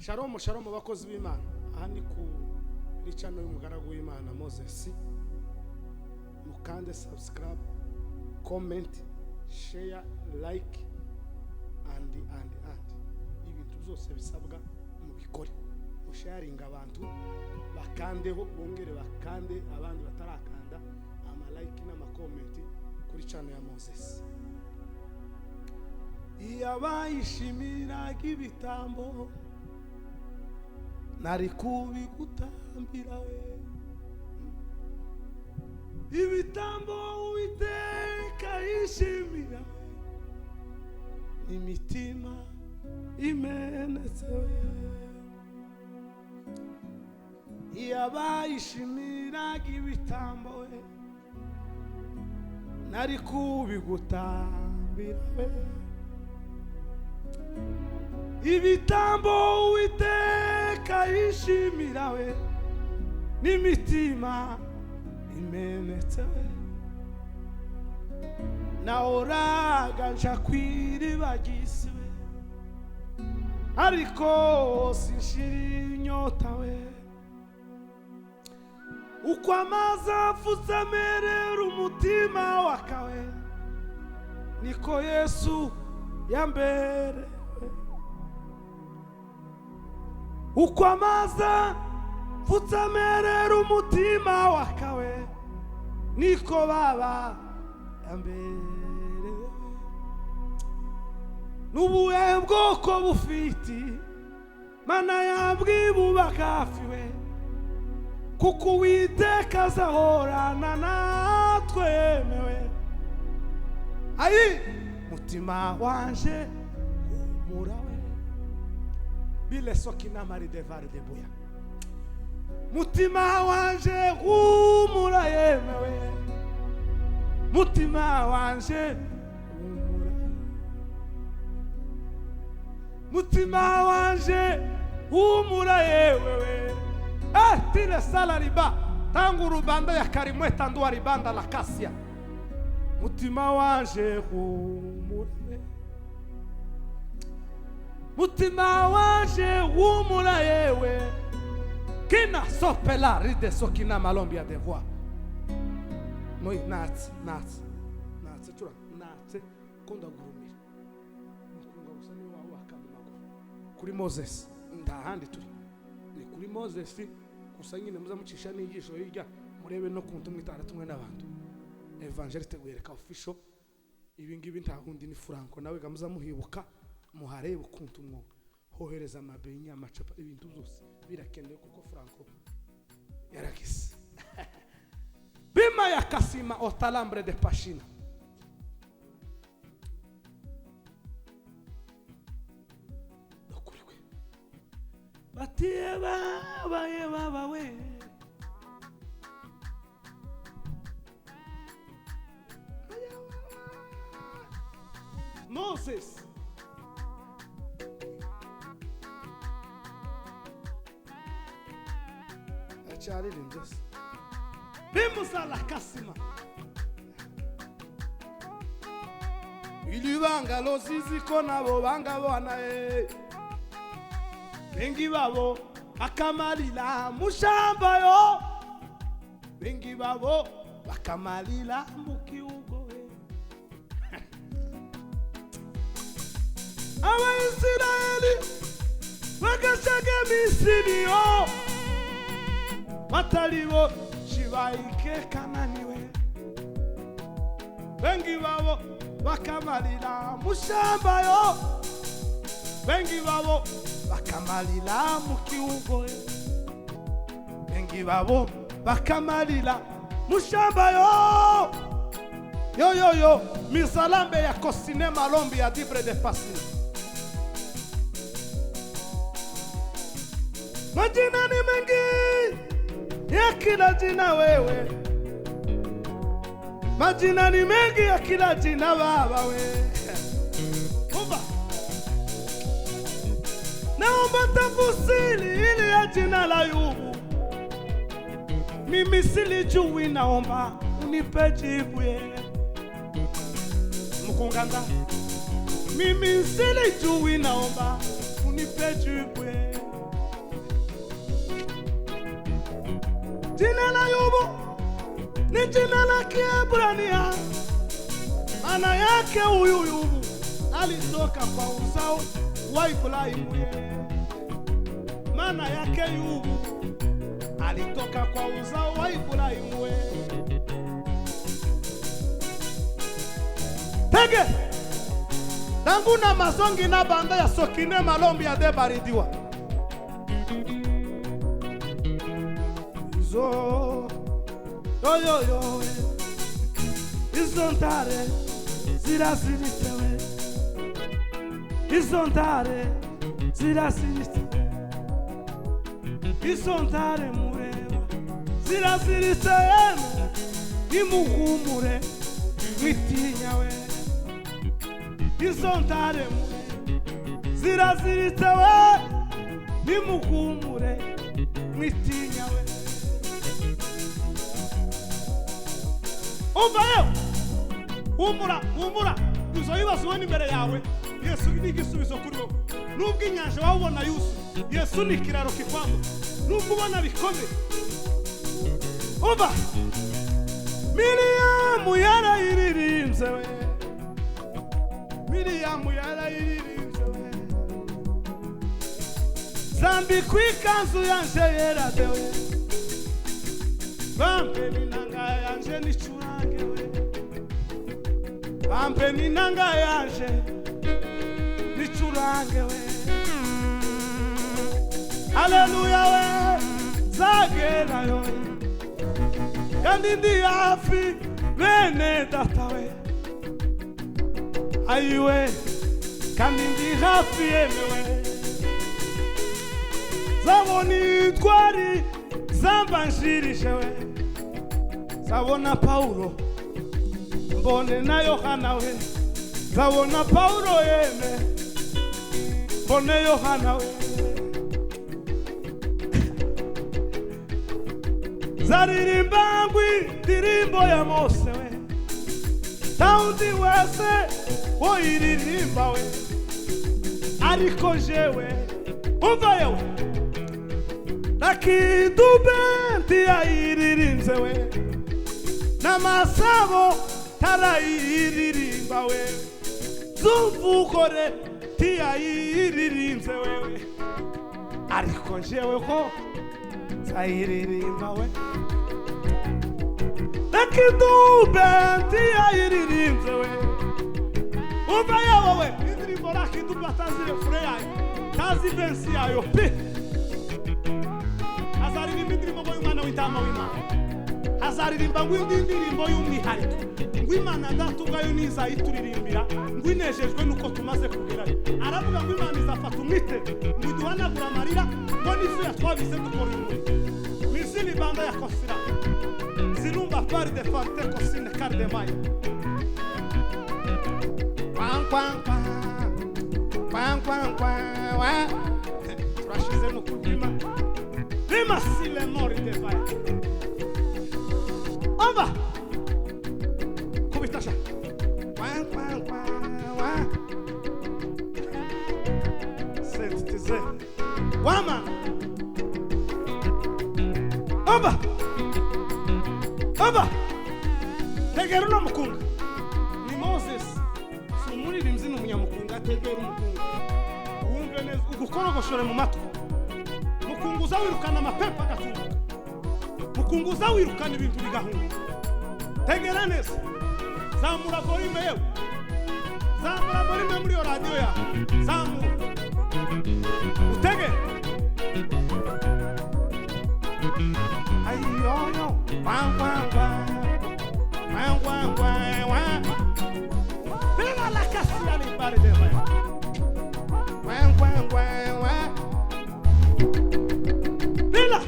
Shalom shalom bakozi b'Imana. Aha ni ku ricano y'umugaragu w'Imana Moses. Mukande subscribe, comment, share, like and ibintu byose bisabwa mu bikore. Musharing abantu bakandeho bongere bakande abandi batarakanda ama like n'ama comment kuri channel ya Moses. Iyabayishimira ibitambo nari kubigutambira we, ibitambo Uwiteka yishimira imitima imenetse we, iyabayishimira ibitambo we nari kubigutambira we, ibitambo Uwiteka yishimira we n'imitima imenetse we, nahoraga nja kw'iriba ry'isi we ariko sinshira inyota we, uko amazi afutse amerera umutima wakawe niko Yesu yambere, uko amazi afutse amerera umutima wakawe niko Baba yambere, n'ubuhe bwoko bufiti Mana yabwibubaka hafi we, kuko Uwiteka azahorana natwemewe, ayi mutima wanje humura we, bile sokina mari devare de buya, mutima wanje humura yemewe, mutima wanje humura, mutima wanje humura yewewe, tile sala riba tangu rubanda ya karimwe tandua ribanda la kasia, mutima wanje humura, mutima wanje humura yewe, kina sopela ride sokina malombi ya devoir moi nats chura nats konda gurumira mukunga usani wawe akamaguru kuri Moses ndahandi turi ni kuri Moses gusa nyine muzamucisha n'inyigisho hirya murebe no kuntu mwitara tumwe n'abantu evangeliste gwereka official ibingibi nta hundi ni Franco nawe gamuza muhibuka muharebe ukuntu mwo hohereza amabenya amacapa ibintu byose birakeneye kuko Franco yarakise bima ya kasima otalambre de pashina dokurikwe batiye baba we, Moses achari lindos bimusa la kasima ilibanga lozizi kona bo banga bwana bengi babo bakamalila mushamba yo, bengi babo bakamalila mukiugo Abaisraeli wakashage Misiri yo, matalibo shibaike Kanani we, bengi babo bakamalila mushamba yo, bengi babo bakamalila mukiugo, bengi babo bakamalila mushamba yo, misalambe ya kosine malombi ya dibre de pasina, majina ni mengi ya kila jina wewe, majina ni mengi ya kila jina Baba we, Baba naomba tafsiri ile ya jina la Ayubu, mimi silijui, naomba unipe jibu ye mkunganda, mimi silijui, naomba unipe jibu ye Jina la Ayubu ni jina la Kiebrania, maana yake huyu Ayubu alitoka kwa uzao wa Ibrahimu. Maana yake Ayubu alitoka kwa uzao wa Ibrahimu. Tege dangu na mazongi na banda ya sokine malombi ya debaridiwa zo yo izontare zirasiritewe izontare zirasiritewe izontare mureba zirasiritewe imuhumure mitinyawe izontare mure zirasiritewe imuhumure mitinyawe. Umva humura uzoyibazo n'imbere yawe. Yesu ni igisubizo kuri wowe. Nubwo inyanja wabona Yusu, Yesu ni kiraro kikwambu. Nubwo ubona bikomeye, umva Miriyamu yarayiririnze we, Miriyamu yarayiririnze we, zambi kwikanzu yanje yera dewe, bampe ninanga yanje nicurange we, bampe ninanga yanje nicurange we. Haleluya we, zagera yo kandi ndi hafi bene data we, ayiwe kandi ndi hafi yemewe, zabona itwari zambanjirije we, zabona Paulo mbone na Yohana we, zabona Paulo yeme mbone Yohana we, zaririmba ngwi ndirimbo ya Mose we, taundi wese woyiririmba we, ariko jewe umva yewe nakidube ntiyayiririnze we, n'amasabo tarayiririmba we, zumvukore ntiyayiririnze wewe, ariko jewe ko zayiririmba we, nakidube ntiyayiririnze we. Umva yewe we indirimbo nakidube atazi refure yayo, tazi bensi yayo pi, azaririmba indirimbo y'Umwana w'Intama w'Imana, azaririmba ngwindi indirimbo y'umwihariko ngw'Imana datugayo nizayituririmbira ngwinejejwe nuko tumaze kugerayo. Aravuga ngo Imana izafata umwite ngwiduhanagura amarira ngo n'ifu yatwabize dukora imuri mizini banda ya kosira zirumba pari de fante kosine karde maya kwang turashize no kudima bima sile mori de vaya ova kubitasha kwang sentize wama ova tegera no mukunga ni Moses sumuri rimzini umunyamukunga tegera umukunga wumve neza ugukorogoshore mu matwi mukunguza wirukana amapepa agatunga mukunguza wirukana ibintu bigahunga tegera neza zamura volume yewe zamura volume muri radio ya zamura utege ayoyo bila la kasia ni bari de vaya bila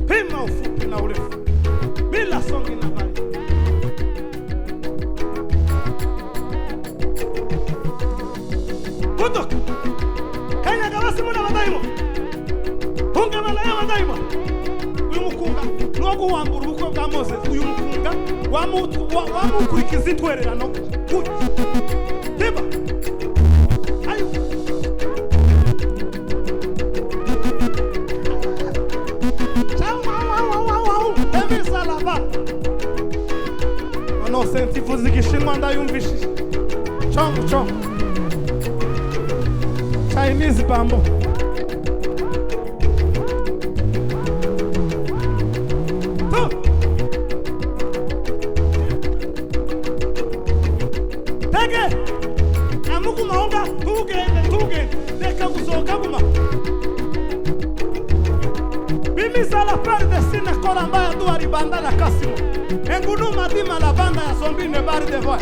pima ufupi na urefu bila songi na bari kutok kanya gabasi muna wadaimo hunga malaya wadaimo uyu mukunga nuwo guhambura ubukwe bwa Moses uyu mukunga wamukurikiza intwererano tiba ayo Navuze igishinwa ndayumvishije. Chongo chongo. Chinese bamboo. Tege! Amukuma honga, tugende. Deka kusoka kuma. Bimisa la perde sine koramba ya duari banda la kasimo. Engunu madima la banda ya zombi ne bari de voix.